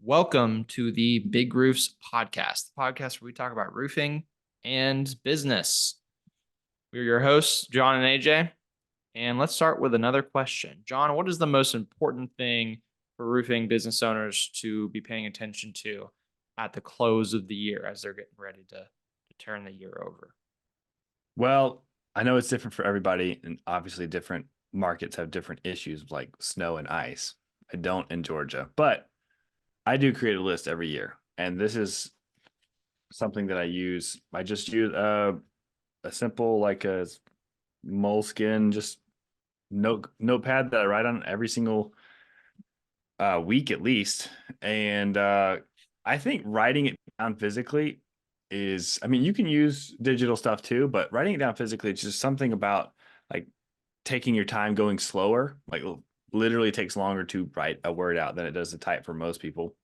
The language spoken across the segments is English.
Welcome to the Big Roofs podcast, the podcast where we talk about roofing and business. We're your hosts, John and AJ, and let's start with another question. John, what is the most important thing for roofing business owners to be paying attention to at the close of the year as they're getting ready to turn the year over? Well, I know it's different for everybody, and obviously different markets have different issues like snow and ice. I don't in Georgia, but I do create a list every year, and this is something that I use. I just use a simple like a moleskin just notepad that I write on every single week at least, and I think writing it down physically is, I mean, you can use digital stuff too, but writing it down physically, it's just something about like taking your time, going slower. Like literally takes longer to write a word out than it does to type for most people.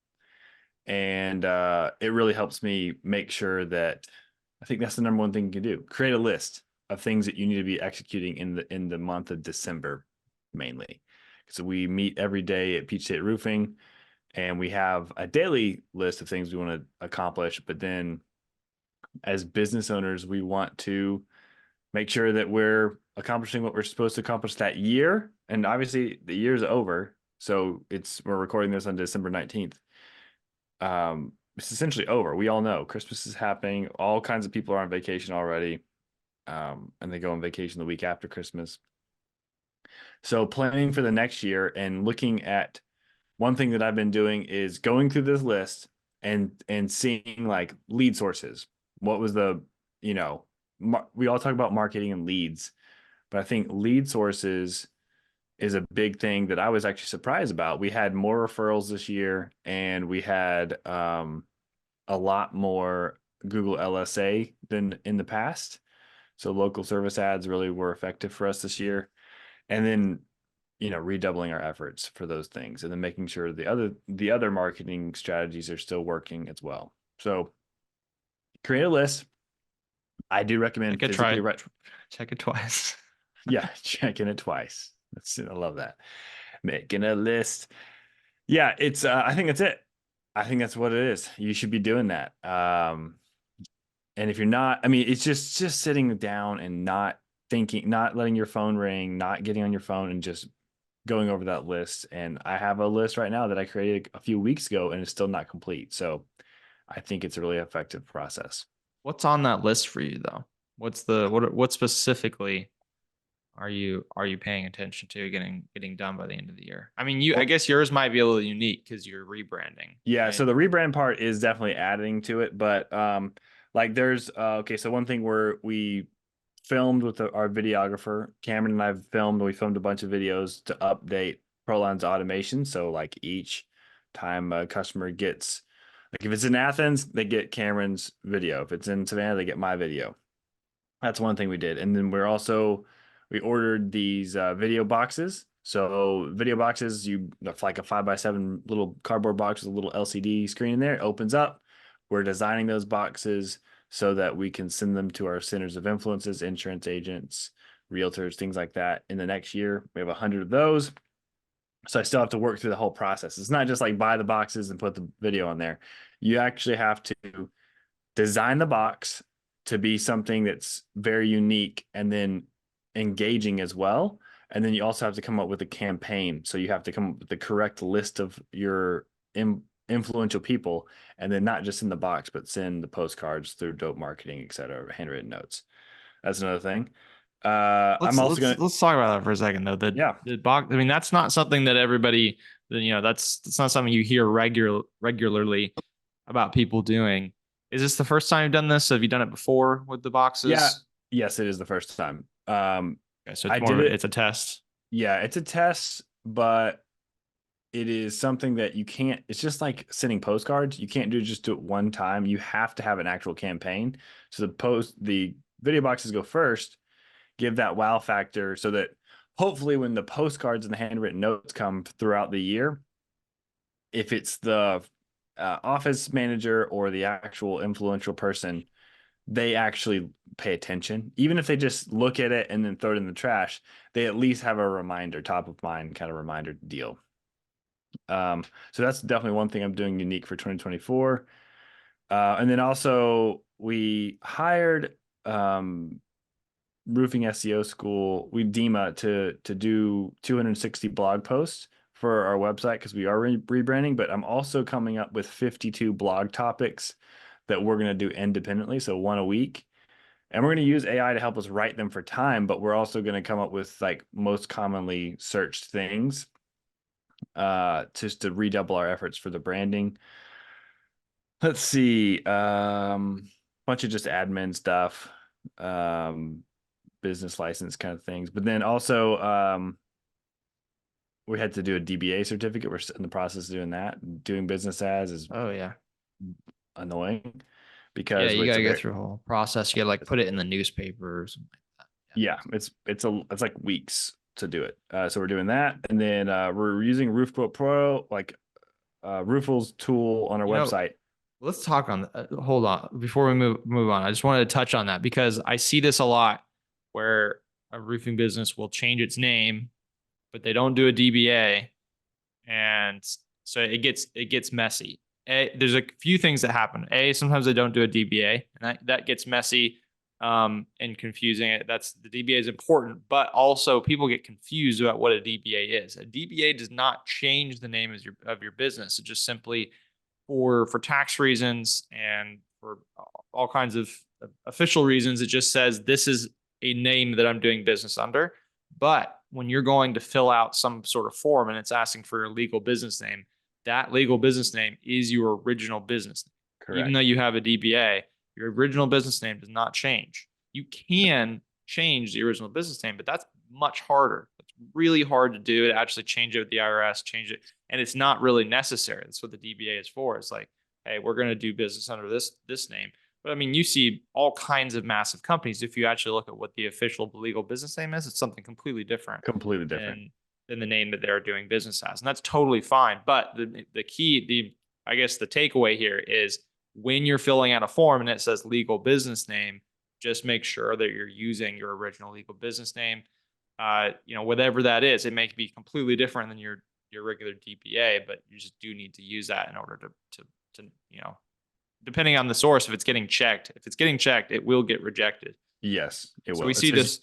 And it really helps me make sure that I think that's the number one thing you can do. Create a list of things that you need to be executing in the month of December mainly. So we meet every day at Peach State Roofing and we have a daily list of things we want to accomplish, but then as business owners, we want to make sure that we're accomplishing what we're supposed to accomplish that year. And obviously the year's over. So we're recording this on December 19th. It's essentially over. We all know Christmas is happening. All kinds of people are on vacation already. And they go on vacation the week after Christmas. So planning for the next year and looking at one thing that I've been doing is going through this list and seeing like lead sources. What was we all talk about marketing and leads, but I think lead sources is a big thing that I was actually surprised about. We had more referrals this year and we had a lot more Google LSA than in the past. So local service ads really were effective for us this year. And then redoubling our efforts for those things and then making sure the other marketing strategies are still working as well. So create a list. I do recommend physically check it twice. Yeah, checking it twice. I love that. Making a list. Yeah, it's I think that's it. I think that's what it is. You should be doing that. And if you're not, I mean, it's just sitting down and not thinking, not letting your phone ring, not getting on your phone and just going over that list. And I have a list right now that I created a few weeks ago and it's still not complete. So I think it's a really effective process. What's on that list for you though? What specifically are you paying attention to getting done by the end of the year? I mean, I guess yours might be a little unique because you're rebranding. Yeah, right? so the rebrand part is definitely adding to it, but like there's okay, so one thing where we filmed with our videographer, Cameron and I we filmed a bunch of videos to update ProLine's automation. So like each time a customer gets, like if it's in Athens, they get Cameron's video. If it's in Savannah, they get my video. That's one thing we did. And then we ordered these video boxes. So video boxes, like a 5x7 little cardboard box with a little LCD screen in there. It opens up. We're designing those boxes so that we can send them to our centers of influences, insurance agents, realtors, things like that. In the next year, we have 100 of those. So I still have to work through the whole process. It's not just like buy the boxes and put the video on there. You actually have to design the box to be something that's very unique and then engaging as well. And then you also have to come up with a campaign. So you have to come up with the correct list of your influential people, and then not just in the box, but send the postcards through dope marketing, etc., handwritten notes. That's another thing. Let's talk about that for a second though. The box. I mean, that's not something that everybody. That's not something you hear regularly about people doing. Is this the first time you've done this? Have you done it before with the boxes? Yeah. Yes, it is the first time. Okay, so it's a test. Yeah, it's a test, but it is something that you can't, it's just like sending postcards. You can't just do it one time. You have to have an actual campaign. So the video boxes go first, give that wow factor so that hopefully when the postcards and the handwritten notes come throughout the year, if it's the office manager or the actual influential person, they actually pay attention. Even if they just look at it and then throw it in the trash, they at least have a reminder, top of mind kind of reminder deal. So that's definitely one thing I'm doing unique for 2024. And then also we hired roofing SEO school, we DEMA to do 260 blog posts for our website because we are rebranding, but I'm also coming up with 52 blog topics that we're going to do independently, so one a week. And we're going to use AI to help us write them for time, but we're also going to come up with like most commonly searched things just to redouble our efforts for the branding. Let's see, bunch of just admin stuff, business license kind of things. But then also we had to do a DBA certificate. We're in the process of doing that. Doing business as is Oh yeah. annoying Yeah, because you it's gotta a go very through a whole process. You gotta like put it in the newspaper or something like that. yeah, it's like weeks to do it. So we're doing that, and then we're using Roof Quote Pro, like Roofle's tool on our You know, website. let's talk on hold on before we move on. I just wanted to touch on that because I see this a lot where a roofing business will change its name, but they don't do a DBA, and so it gets messy. There's a few things that happen. Sometimes they don't do a DBA, and that gets messy and confusing. That's the DBA is important, but also people get confused about what a DBA is. A DBA does not change the name of your business. It just simply for tax reasons and for all kinds of official reasons, it just says this is a name that I'm doing business under. But when you're going to fill out some sort of form and it's asking for your legal business name, that legal business name is your original business name. Even though Correct. you have a DBA, your original business name does not change. You can change the original business name, but that's much harder. It's really hard to do to actually change it with the IRS, change it, and it's not really necessary. That's what the DBA is for. It's like, hey, we're going to do business under this name. But I mean, you see all kinds of massive companies. If you actually look at what the official legal business name is, it's something completely different Completely different. than the name that they're doing business as, and that's totally fine. But the key, I guess the takeaway here is when you're filling out a form and it says legal business name, just make sure that you're using your original legal business name. Whatever that is, it may be completely different than your regular DBA, but you just do need to use that in order to depending on the source, if it's getting checked, it will get rejected. Yes, it So will. we see It's this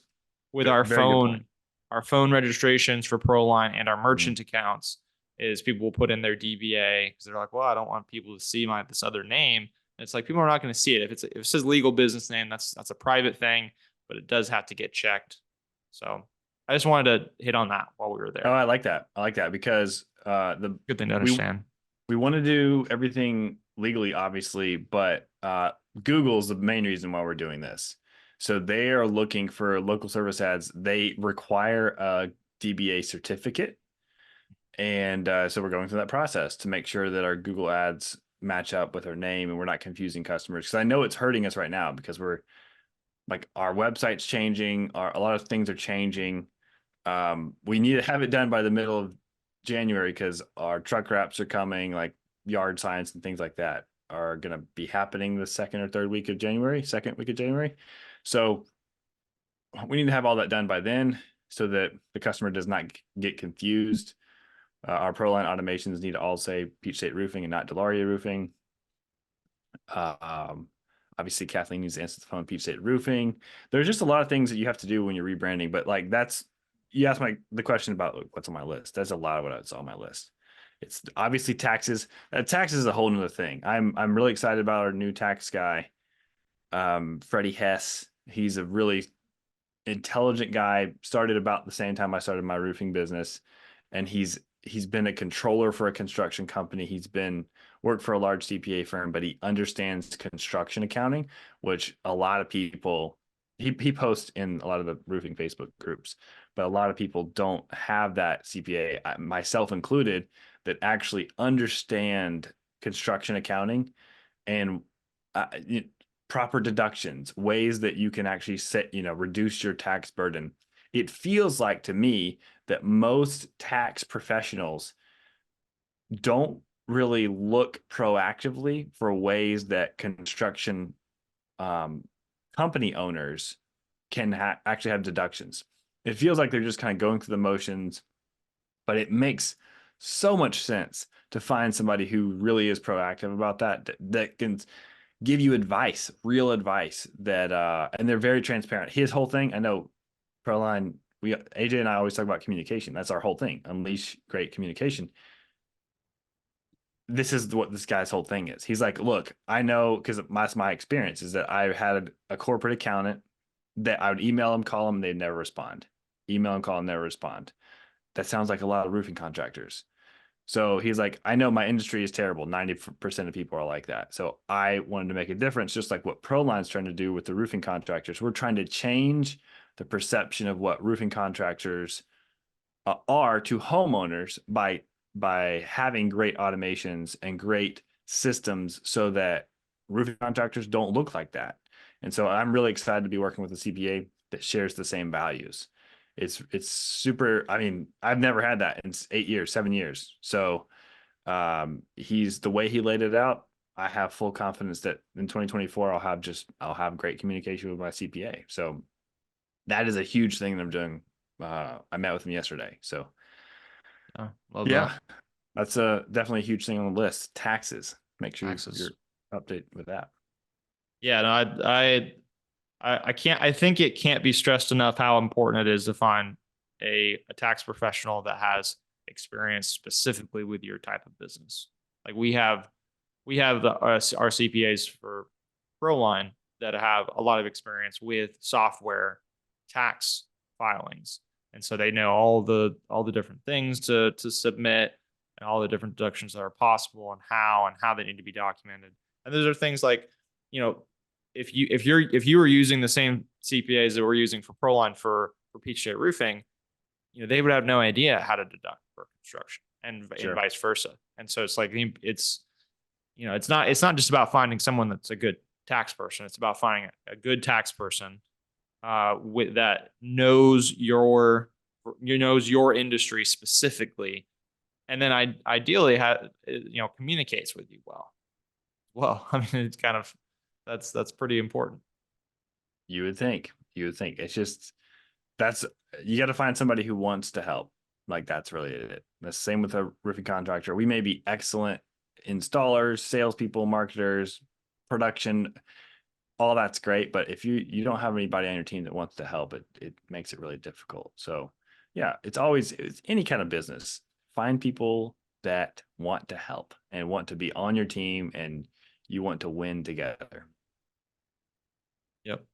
with very good point. our phone registrations for ProLine and our Mhm. merchant accounts is people will put in their DBA because they're like, well, I don't want people to see this other name. And it's like people are not going to see it if it says legal business name. That's a private thing, but it does have to get checked. So I just wanted to hit on that while we were Oh, there. I like that. I like that because Good thing to we understand. we want to do everything legally, obviously, but Google's the main reason why we're doing this. So they are looking for local service ads. They require a DBA certificate, and so we're going through that process to make sure that our Google ads match up with our name and we're not confusing customers. Because I know it's hurting us right now because we're like our website's changing, a lot of things are changing. We need to have it done by the middle of January because our truck wraps are coming, like yard signs and things like that are going to be happening the second or third week of January, second week of January. So we need to have all that done by then so that the customer does not get confused. Our ProLine automations need to all say Peach State Roofing and not DeLaurier Roofing. Um, Obviously, Kathleen needs to answer the phone. Peach State Roofing. There's just a lot of things that you have to do when you're rebranding. But like you asked the question about what's on my list. That's a lot of what's on my list. It's obviously taxes. Taxes is a whole nother thing. I'm really excited about our new tax guy, Freddie Hess. He's a really intelligent guy. Started about the same time I started my roofing business, and he's been a controller for a construction company. He's been worked for a large CPA firm, but he understands construction accounting, which a lot of people he posts in a lot of the roofing Facebook groups, but a lot of people don't have that CPA, myself included, that actually understand construction accounting and uh, proper deductions, ways that you can actually reduce your tax burden. It feels like to me that most tax professionals don't really look proactively for ways that construction company owners can actually have deductions. It feels like they're just kind of going through the motions, but it makes so much sense to find somebody who really is proactive about that can give you advice, real advice that and they're very transparent. His whole thing, I know ProLine, AJ and I always talk about communication. That's our whole thing. Unleash great communication. This is what this guy's whole thing is. He's like, look, I know, because that's my experience, is that I had a corporate accountant that I would email them, call them, and they'd never respond. Email them, call them, never respond. That sounds like a lot of roofing contractors. So he's like, I know my industry is terrible. 90% of people are like that. So I wanted to make a difference, just like what ProLine's trying to do with the roofing contractors. We're trying to change the perception of what roofing contractors are to homeowners by having great automations and great systems so that roofing contractors don't look like that. And so I'm really excited to be working with a CPA that shares the same values. It's super. I mean, I've never had that in 8 years, 7 years. So he's the way he laid it out. I have full confidence that in 2024 I'll have great communication with my CPA. So that is a huge thing that I'm doing. I met with him yesterday. So Oh, love yeah, that. that's definitely a huge thing on the list. Taxes. Make sure you're updated with that. Yeah, no, I can't. I think it can't be stressed enough how important it is to find a tax professional that has experience specifically with your type of business. Like we have our CPAs for ProLine that have a lot of experience with software tax filings, and so they know all the different things to submit and all the different deductions that are possible and how they need to be documented. And those are things like, you know, if you were using the same CPAs that we're using for ProLine for PJ Roofing, you know, they would have no idea how to deduct for construction and Sure. vice versa. And so it's like it's you know, it's not just about finding someone that's a good tax person. It's about finding a good tax person with that knows your industry specifically, and then ideally communicates with you well. Well, I mean, it's kind of that's pretty important. You would think. You would think. It's just that's you got to find somebody who wants to help. Like that's really it. The same with a roofing contractor. We may be excellent installers, salespeople, marketers, production, all that's great. But if you don't have anybody on your team that wants to help, it makes it really difficult. So yeah, it's any kind of business. Find people that want to help and want to be on your team and you want to win together. Yep.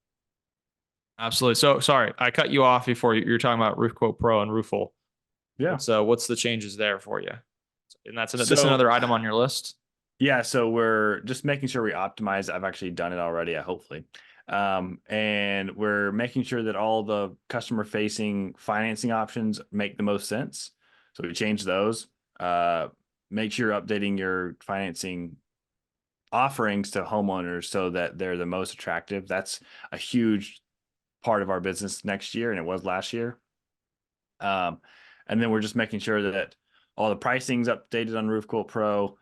Absolutely. So sorry, I cut you off before you were talking about Roof Quote Pro and Roofle. Yeah. What's the changes there for you? And that's So another item on your list. yeah, so we're just making sure we optimize. I've actually done it already, hopefully. And we're making sure that all the customer facing financing options make the most sense. So we change those. Make sure you're updating your financing offerings to homeowners so that they're the most attractive. That's a huge part of our business next year, and it was last year. And then we're just making sure that all the pricing's updated on Roof Quote Pro,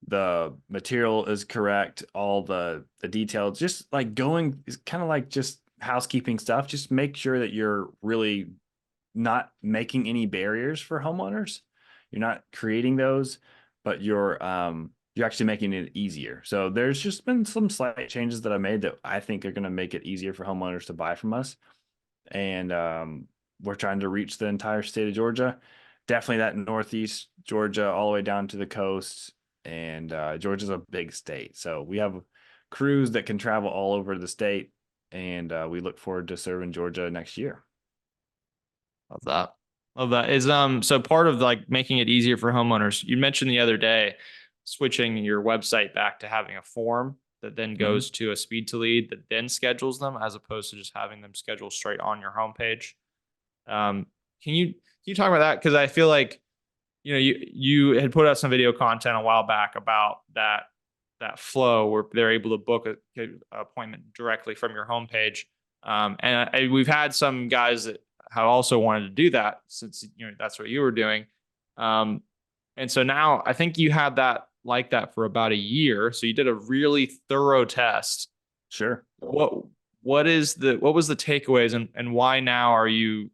the material is correct, all the details, just like going is kind of like just housekeeping stuff. Just make sure that you're really not making any barriers for homeowners. You're not creating those, but you're actually making it easier. So there's just been some slight changes that I made that I think are going to make it easier for homeowners to buy from us. And we're trying to reach the entire state of Georgia. Definitely that Northeast Georgia all the way down to the coast. And Georgia's a big state. So we have crews that can travel all over the state. And we look forward to serving Georgia next year. Love that. Love that. Is so part of like making it easier for homeowners. You mentioned the other day switching your website back to having a form that then goes to a speed to lead that then schedules them as opposed to just having them scheduled straight on your homepage. Can you talk about that? Because I feel like, you know, you had put out some video content a while back about that flow where they're able to book a appointment directly from your homepage. And we've had some guys that have also wanted to do that since, you know, that's what you were doing. And so now I think you had that like that for about a year. So you did a really thorough test. Sure. What was the takeaways and why now are you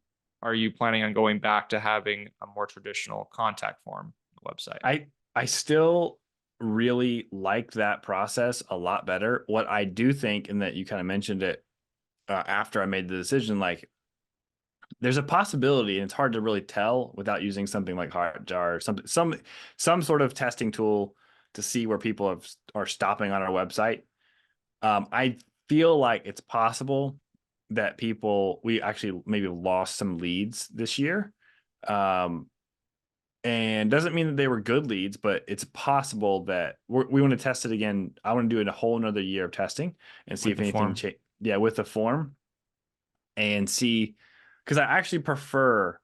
planning on going back to having a more traditional contact form website. I still really like that process a lot better. What I do think, and that you kind of mentioned it after I made the decision, like there's a possibility, and it's hard to really tell without using something like Hotjar or some sort of testing tool to see where people are stopping on our website. I feel like it's possible that we actually maybe lost some leads this year. And doesn't mean that they were good leads, but it's possible that we want to test it again. I want to do a whole another year of testing and see With if the anything form. Yeah, with the form, and see, because I actually prefer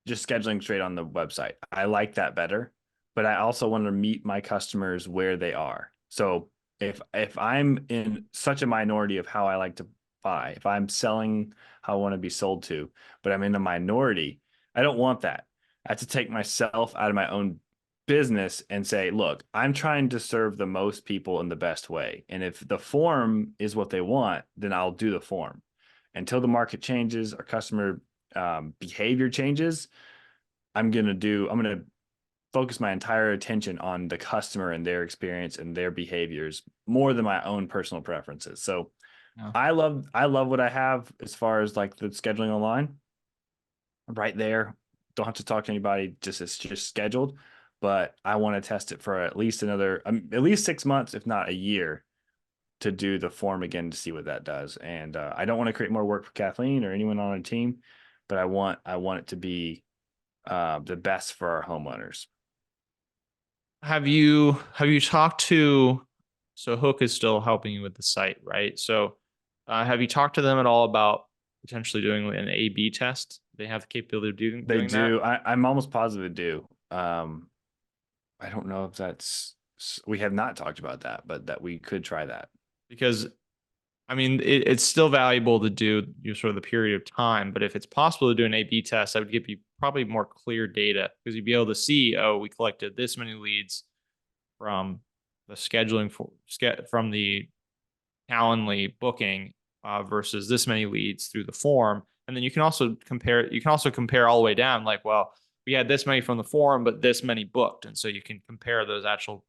just scheduling straight on the website. I like that better, but I also want to meet my customers where they are. So if I'm in such a minority of how I like to buy, if I'm selling how I want to be sold to, but I'm in a minority, I don't want that. I have to take myself out of my own business and say, look, I'm trying to serve the most people in the best way. And if the form is what they want, then I'll do the form. Until the market changes or customer behavior changes, I'm going to focus my entire attention on the customer and their experience and their behaviors more than my own personal preferences. So Yeah. I love what I have as far as like the scheduling online right there. Don't have to talk to anybody. It's just scheduled, but I want to test it for at least at least 6 months, if not a year, to do the form again to see what that does. And I don't want to create more work for Kathleen or anyone on a team, but I want it to be the best for our homeowners. Have you talked to, so Hook is still helping you with the site, right? So have you talked to them at all about potentially doing an A/B test? They have the capability of They doing that? do. I'm almost positive they do. I don't know if we have not talked about that, but that we could try that. Because I mean, it's still valuable to do sort of the period of time, but if it's possible to do an A/B test, that would give you probably more clear data because you'd be able to see, oh, we collected this many leads from the scheduling from the Calendly booking versus this many leads through the form, and then you can also compare. You can also compare all the way down, like, well, we had this many from the form, but this many booked, and so you can compare those actual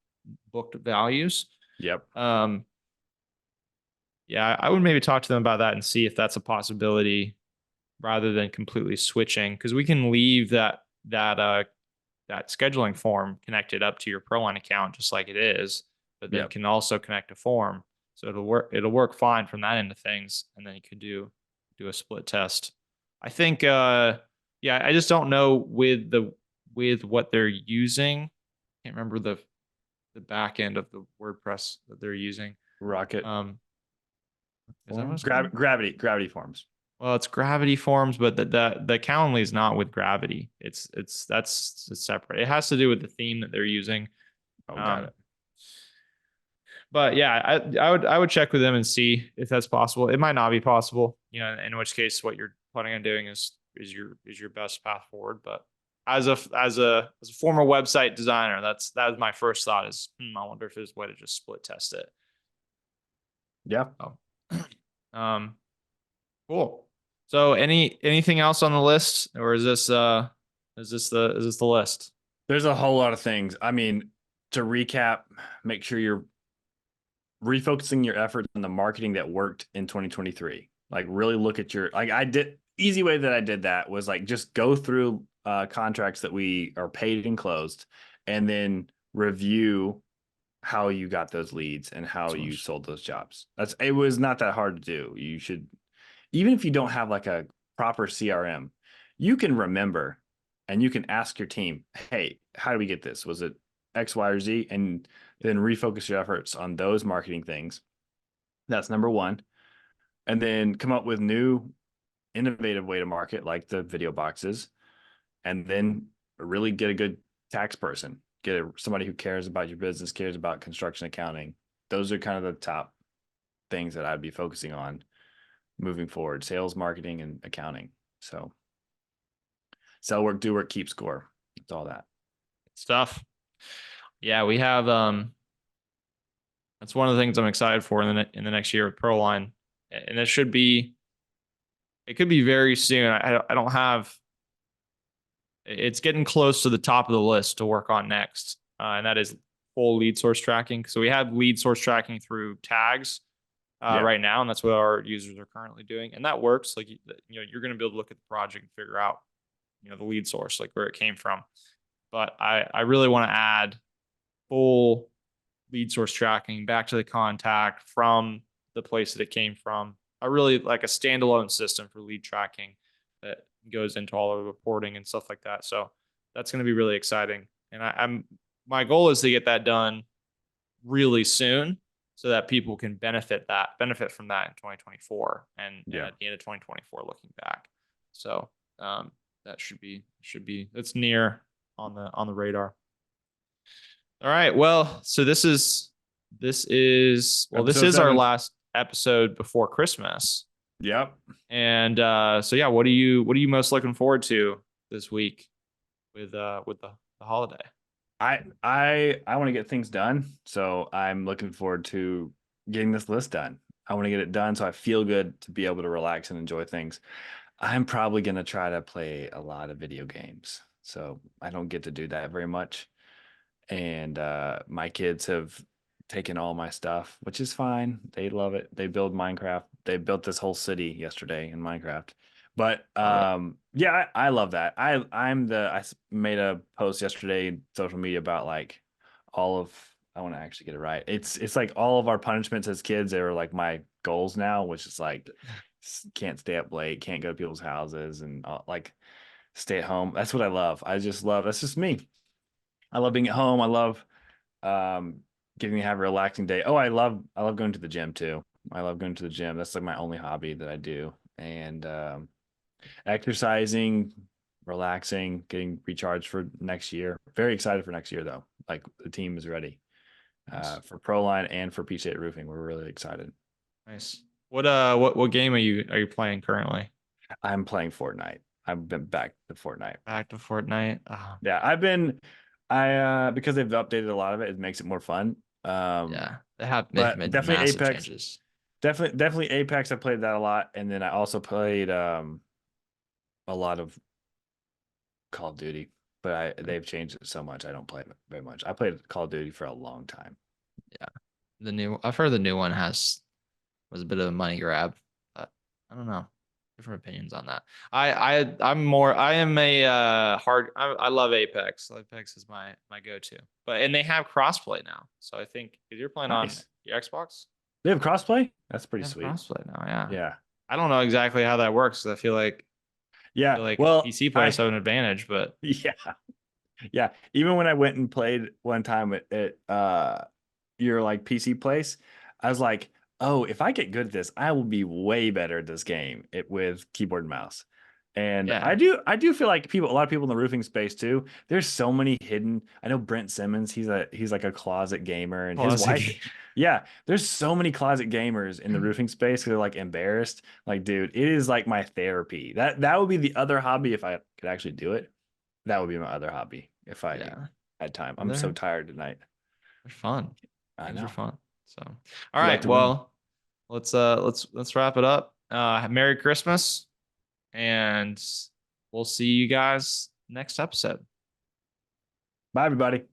booked values. Yep. Yeah, I would maybe talk to them about that and see if that's a possibility rather than completely switching, because we can leave that scheduling form connected up to your ProLine account just like it is, but then Yep. can also connect a form. So it'll work fine from that end of things, and then you could do a split test. I think yeah, I just don't know with what they're using. Can't remember the back end of the WordPress that they're using. Rocket Is that what forms, it's called? gravity forms. Well, it's Gravity Forms, but the Calendly is not with Gravity. It's separate. It has to do with the theme that they're using. Oh, got Um, it. but yeah, I would check with them and see if that's possible. It might not be possible, in which case what you're planning on doing is your best path forward. But as a former website designer, that was my first thought is, I wonder if there's a way to just split test it. Yeah. Oh. Cool. So anything else on the list, or is this the list? There's a whole lot of things. I mean, to recap, make sure you're refocusing your efforts on the marketing that worked in 2023. Like really look at easy way that I did that was like just go through contracts that we are paid and closed, and then review how you got those leads and how you sold those jobs. It was not that hard to do. You should, even if you don't have like a proper CRM, you can remember and you can ask your team, hey, how do we get this? Was it X, Y, or Z? And then refocus your efforts on those marketing things. That's number one. And then come up with new innovative way to market, like the video boxes, and then really get a good tax person, somebody who cares about your business, cares about construction accounting. Those are kind of the top things that I'd be focusing on moving forward: sales, marketing, and accounting. So sell work, do work, keep score. It's all that Stuff. Yeah, we have that's one of the things I'm excited for in the next year with ProLine, and it could be very soon. I don't have it's getting close to the top of the list to work on next. And that is full lead source tracking. So we have lead source tracking through tags Yeah. right now, and that's what our users are currently doing. And that works. Like, you're going to be able to look at the project and figure out, the lead source, like where it came from. But I really want to add full lead source tracking back to the contact from the place that it came from. I really like a standalone system for lead tracking that goes into all of the reporting and stuff like that. So that's going to be really exciting. And my goal is to get that done really soon so that people can benefit from that in 2024 and at the end of 2024 looking back. So that should be it's near on the radar. All right. Well, so this is Episode our 7. last episode before Christmas. Yep. And so yeah, what are you most looking forward to this week with the holiday? I want to get things done, so I'm looking forward to getting this list done. I want to get it done so I feel good to be able to relax and enjoy things. I'm probably going to try to play a lot of video games. So I don't get to do that very much. And my kids have taken all my stuff, which is fine. They love it. They build Minecraft. They built this whole city yesterday in Minecraft. But yeah, I love that. I made a post yesterday in social media about like all of I want to actually get it right. It's like all of our punishments as kids. They were like my goals now, which is like can't stay up late, can't go to people's houses, and like stay at home. That's what I love. I just love. That's just me. I love being at home. I love getting to have a relaxing day. Oh, I love going to the gym too. I love going to the gym. That's like my only hobby that I do. And exercising, relaxing, getting recharged for next year. Very excited for next year though. Like the team is ready for ProLine and for Peach State Roofing. We're really excited. Nice. What game are you playing currently? I'm playing Fortnite. I've been back to Fortnite. Back to Fortnite. Oh. Yeah, because they've updated a lot of it, it makes it more fun. Yeah, they've but made definitely massive Apex changes. Definitely Apex. I played that a lot, and then I also played a lot of Call of Duty, but they've changed it so much I don't play it very much. I played Call of Duty for a long time. Yeah, I've heard the new one was a bit of a money grab, but I don't know. Different opinions on that. I am a hard. I love Apex. Apex is my go-to. And they have crossplay now, so I think if you're playing on your Xbox, they have crossplay. That's pretty they have sweet. crossplay now. Yeah. Yeah. I don't know exactly how that works. I feel like well, PC players have an advantage, but yeah. Even when I went and played one time at your like PC place, I was like, oh, if I get good at this, I will be way better at this game with keyboard and mouse. And yeah. I do feel like a lot of people in the roofing space too. There's so many hidden. I know Brent Simmons, he's like a closet gamer, and his wife. Yeah, there's so many closet gamers in the roofing space because they're like embarrassed. Like, dude, it is like my therapy. That would be the other hobby if I could actually do it. That would be my other hobby if I had time. I'm so tired tonight. They're fun. I know. They're fun. So, all right. Well, let's wrap it up. Merry Christmas, and we'll see you guys next episode. Bye, everybody.